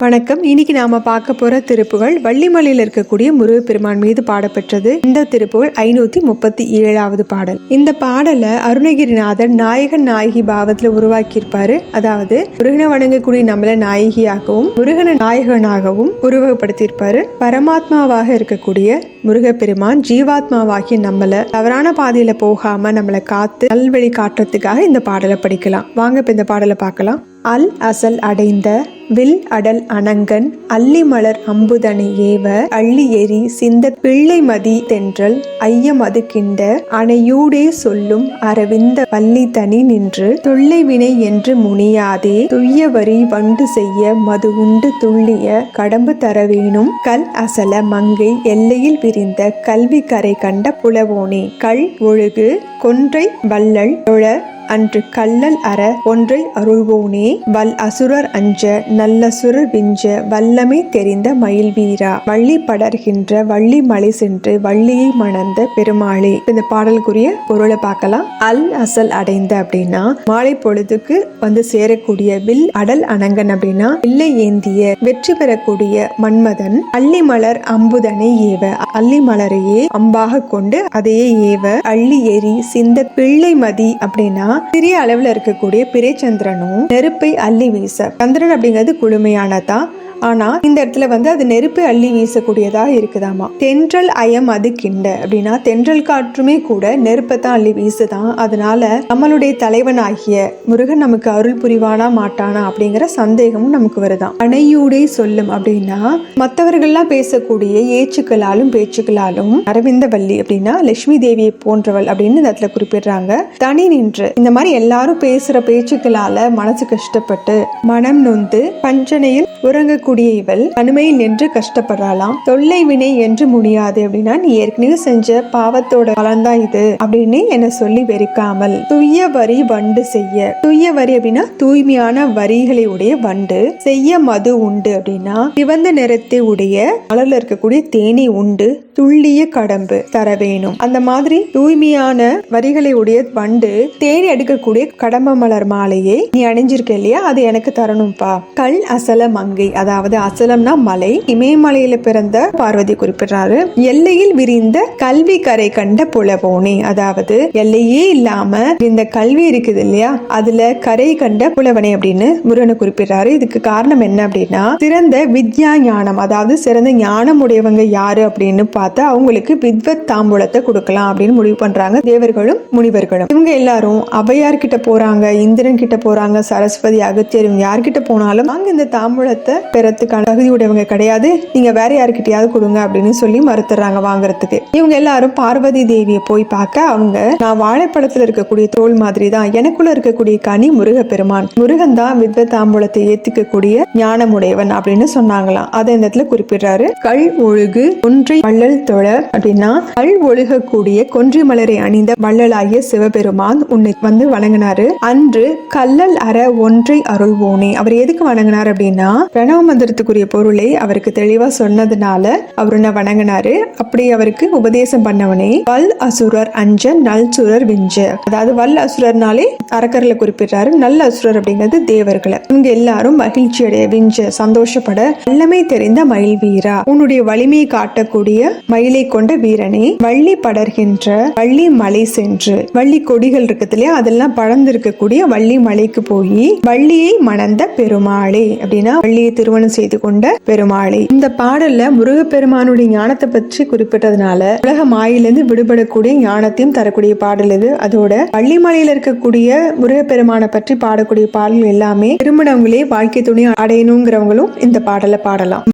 வணக்கம். இன்னைக்கு நாம பார்க்க போற திருப்புகள் வள்ளிமலையில் இருக்கக்கூடிய முருகப்பெருமான் மீது பாடப்பெற்றது. இந்த திருப்புகள் 537வது பாடல். இந்த பாடலை அருணகிரிநாதர் நாயகன் நாயகி பாவத்துல உருவாக்கியிருப்பாரு. அதாவது முருகனை வணங்கக்கூடிய நம்மள நாயகியாகவும் முருகனை நாயகனாகவும் உருவகப்படுத்தியிருப்பாரு. பரமாத்மாவாக இருக்கக்கூடிய முருகப்பெருமான் ஜீவாத்மாவாகிய நம்மள தவறான பாதையில போகாம நம்மளை காத்து நல்வழி காட்டுறதுக்காக இந்த பாடலை படிக்கலாம். வாங்க இப்ப இந்த பாடலை பார்க்கலாம். அல் அசல் அடைந்த வில் அடல் அணங்கன் அல்லி மலர் அம்புதனை ஏவ அள்ளி எரி சிந்த பிள்ளை மதி தென்றல் ஐயம் அது கிண்ட அணையூடே சொல்லும் அரவிந்த வள்ளி தனி நின்று தொல்லை வினை என்று முனியாதே துய்ய வரி வண்டு செய்ய மது உண்டு துள்ளிய கடம்பு தர வேணும் கல் அசல மங்கை எல்லையில் விரிந்த கல்வி கரை கண்ட புலவோனே கள் ஒழுகு கொன்றை வள்ளல் தொழ அன்று கல்லல் அற ஒன்றை அருள்வோனே வல் அசுரர் அஞ்ச நல்லசுரர் விஞ்ச வல்லமை தெரிந்த மயில் வீரா வள்ளி படர்கின்ற வள்ளி மலை சென்று வள்ளியை மணந்த பெருமாளே. இந்த பாடலுக்குரிய பொருளை பார்க்கலாம். அல் அசல் அடைந்த அப்படின்னா மாலை பொழுதுக்கு வந்து சேரக்கூடிய வில் அடல் அணங்கன் அப்படின்னா வில்லை ஏந்திய வெற்றி பெறக்கூடிய மன்மதன் அல்லி மலர் அம்புதனை ஏவ அல்லி மலரையே அம்பாக கொண்டு அதையே ஏவ அள்ளி எரி சிந்த பிள்ளை மதி அப்படின்னா சிறிய அளவுல இருக்கக்கூடிய பிறைச்சந்திரனும் நெருப்பை அள்ளி வீச. சந்திரன் அப்படிங்கிறது குளுமையானதா, ஆனா இந்த இடத்துல வந்து அது நெருப்பை அள்ளி வீசக்கூடியதா இருக்குதாமா. தென்றல் அயம் அது கிண்ட அப்படின்னா தென்றல் காற்றுமே கூட நெருப்பை தான் அள்ளி வீசுதான். அதனால நம்மளுடைய தலைவன் ஆகிய முருகன் நமக்கு அருள் புரிவானா மாட்டானா அப்படிங்கிற சந்தேகமும் நமக்கு வருதான். அணையூடே சொல்லும் அப்படின்னா மற்றவர்கள்லாம் பேசக்கூடிய ஏச்சுக்களாலும் பேச்சுக்களாலும் அரவிந்த வள்ளி அப்படின்னா லட்சுமி தேவியை போன்றவள் அப்படின்னு இந்த இடத்துல குறிப்பிடுறாங்க. தனி நின்று இந்த மாதிரி எல்லாரும் பேசுற பேச்சுக்களால மனசு கஷ்டப்பட்டு மனம் நொந்து பஞ்சனையில் உறங்க இவள் தனிமையில் நின்று கஷ்டப்படுறாளாம். தொல்லை வினை என்று முடியாது அப்படின்னா நீ ஏற்கனவே செஞ்ச பாவத்தோட பலன்தான் இது அப்படின்னு என்ன சொல்லி வெறுக்காமல் துய்ய வரி வண்டு செய்ய. துய்ய வரி அப்படின்னா தூய்மையான வரிகளை உடைய வண்டு செய்ய மது உண்டு அப்படின்னா சிவந்த நிறத்தை உடைய மலர்ல இருக்கக்கூடிய தேனி உண்டு துள்ளிய கடம்பு தர வேணும். அந்த மாதிரி தூய்மையான வரிகளை உடைய வண்டு தேனி எடுக்கக்கூடிய கடம்ப மலர் மாலையை நீ அணிஞ்சிருக்க இல்லையா, அது எனக்கு தரணும்பா. கல் அசல மங்கை அதாவது அசலம்னா மலை, இமயமலையில பிறந்த பார்வதி குறிப்பிடுறாரு. எல்லையில் விரிந்த கல்வி கரை கண்ட புலவோனே அதாவது எல்லையே இல்லாம இந்த கல்வி இருக்குது இல்லையா, அதுல கரை கண்ட புலவனே அப்படின்னு முருகனை குறிப்பிடுறாரு. இதுக்கு காரணம் என்ன அப்படின்னா சிறந்த வித்யா ஞானம் அதாவது சிறந்த ஞானம் உடையவங்க யாரு அப்படின்னு பார்த்தா அவங்களுக்கு வித்வத் தாம்பூலத்தை கொடுக்கலாம் அப்படின்னு முடிவு பண்றாங்க தேவர்களும் முனிவர்களும். இவங்க எல்லாரும் அவையார் கிட்ட போறாங்க, இந்திரன் கிட்ட போறாங்க, சரஸ்வதி அகத்தியர் இவங்க யார்கிட்ட போனாலும் அங்க இந்த தாம்பூலத்தை பெறத்துக்கான தகுதி உடையவங்க கிடையாது, நீங்க வேற யாருக்கிட்டையாவது கொடுங்க அப்படின்னு சொல்லி மறுத்துறாங்க வாங்குறதுக்கு. இவங்க எல்லாரும் பார்வதி தேவியை போய் பார்க்க அவங்க நான் வாழைப்பழத்துல இருக்கக்கூடிய தோல் மாதிரி தான், எனக்குள்ள இருக்கக்கூடிய கனி முருகப்பெருமான், முருகன் தான் வித்வ தாம்பூலத்தை ஏத்துக்கக்கூடிய ஞானமுடையவன் அப்படின்னு சொன்னாங்களாம். அதை இந்த இடத்துல குறிப்பிடுறாரு. கல் ஒழுகு ஒன்றை வள்ளல் தொழ அப்படின்னா கல் ஒழுகக்கூடிய கொன்றை மலரை அணிந்த வள்ளலாகிய சிவபெருமான் உன்னை வந்து வணங்கினாரு. அன்று கல்லல் அற ஒன்றை அருள்வோனே. அவர் எதுக்கு வணங்கினார் அப்படின்னா பிரணவ மந்திரத்துக்குரிய பொருளை அவருக்கு தெளிவா சொன்னதுனால அவர் என்ன வணங்கினாரு. அப்படி அவருக்கு உபதேசம் பண்ணவனே வல் அசுரர் அஞ்ச நல் சுரர் விஞ்ச. அதாவது வல் அசுரர்னாலே அரக்கர்ல குறிப்பிடுறாரு, நல்ல அசுரர் அப்படிங்கிறது தேவர்களை. இவங்க எல்லாரும் மகிழ்ச்சி அடைய விஞ்ச சந்தோஷப்பட வல்லமை தெரிந்த மயில் வீரா உன்னுடைய வலிமையை காட்டக்கூடிய மயிலை கொண்ட வீரனே வள்ளி படர்கின்ற வள்ளி மலை சென்று வள்ளி கொடிகள் இருக்குது இல்லையா அதெல்லாம் படர்ந்து இருக்கக்கூடிய வள்ளி மலைக்கு போய் வள்ளியை மணந்த பெருமாளே அப்படின்னா வள்ளியை திருமணம் செய்து கொண்ட பெருமாளே. இந்த பாடல்ல முருகப்பெருமானுடைய ஞானத்தை பற்றி குறிப்பிட்டதுனால உலக மாயிலிருந்து விடுபடக்கூடிய ஞானத்தையும் தரக்கூடிய பாடல் இது. அதோட வள்ளிமலையில இருக்கக்கூடிய முருகப்பெருமானை பற்றி பாடக்கூடிய பாடல் எல்லாமே திருமணங்களே வாழ்க்கை துணை அடையணுங்கிறவங்களும் இந்த பாடலை பாடலாம்.